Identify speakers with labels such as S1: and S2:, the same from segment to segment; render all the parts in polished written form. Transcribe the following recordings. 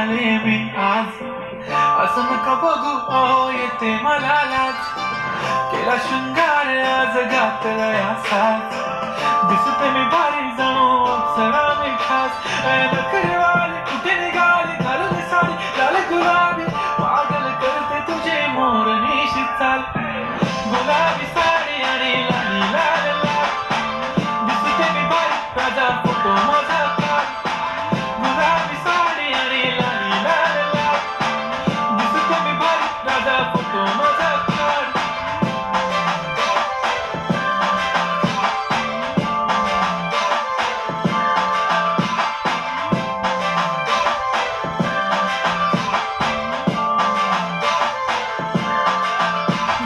S1: झाले मी आज. असं नका बघू अहो येते मला लाज. केला शृंगार आज घातला साज. दिसते मी भारी जणू अप्सरा मी खास. नखरेवाली कुठे निघाली घालून साडी लाल गुलाबी. पागल करते तुझे मोरनीशी चाल. गुलाबी साडी आणि लाली लाल लाल. दिसते मी भारी राजा फोटो माझा काढ. गुलाबी साडी आणि लाली लाल लाल. दिसते मी भारी राजा फोटो माझा काढ.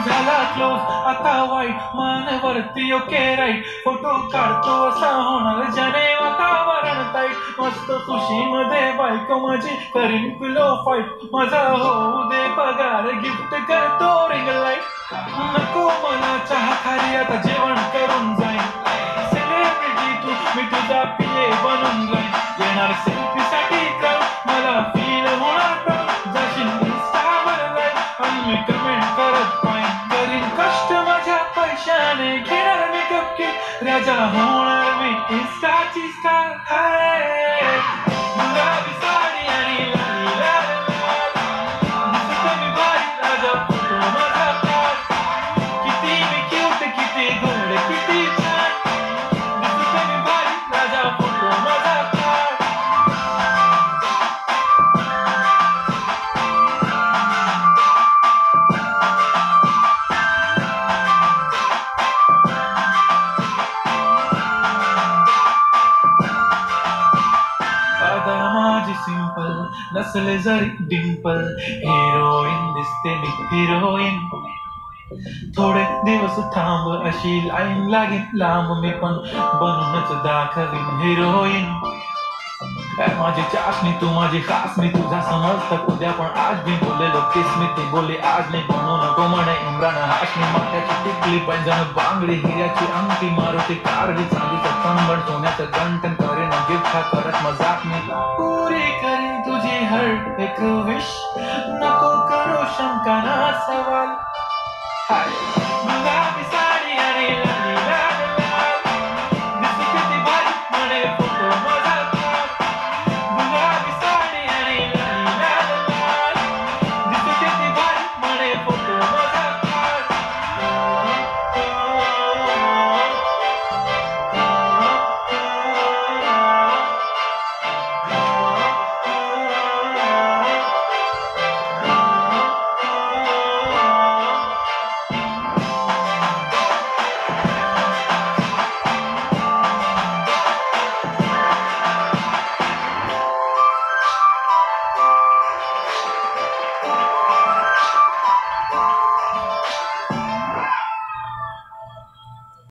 S1: झाला क्लोज आता वाईट मानवरती ओके राईट. फोटो काढतो असा होणार ज्याने वातावरण ताईट. मस्त खुशीमध्ये बायको माझी करीन पिलो फाईट. माझा होऊ दे पगार गिफ्ट करतो रिंग लाईट. नको मला चहा खाली आता जेवण करून जाईन. सेलिब्रिटी तू मी तुझा पिले बनून जाईन. येणार सेल्फी साठी कर मला फील होणार तर. जाशील इंस्टावर लाईक आणि मी कमेंट करत पाहिन. करीन कष्ट माझ्या पैशाने घेणार मी कपकेक. राजा होणार मी इंस्टाची स्टार. गुलाबी साडी आणि लाली लाल लाल. दिसते मी भारी राजा फोटो माझा काढ. किती मी क्यूट किती गोड किती छान. दिसते मी भारी राजा फोटो माझा काढ. अदा माझी सिंपल नसले जरी डिंपल. हिरोईन दिसते मी हिरोईन. थोडे दिवस थांब अशी लाईन लागेल लांब. मी पण बनूनच दाखवीन हिरोईन. माझी चाशनी तू माझी खास. मी तुझा समजत उद्या पण आज मी बोललेलो किस मी. ती बोलली आज नाही बनू नको म्हणे इम्रान हाशमी. माथ्याची टिकली पैंजण बांगडी हिऱ्याची अंगठी. मारुती कारवी चांदीचं कंबळ सोन्याचं गंठन. करेन गिफ्ट हा करत मजाक मी. पुरी करीन तुझी हर एक विश. नको करू शंका ना सवाल. हाय गुलाबी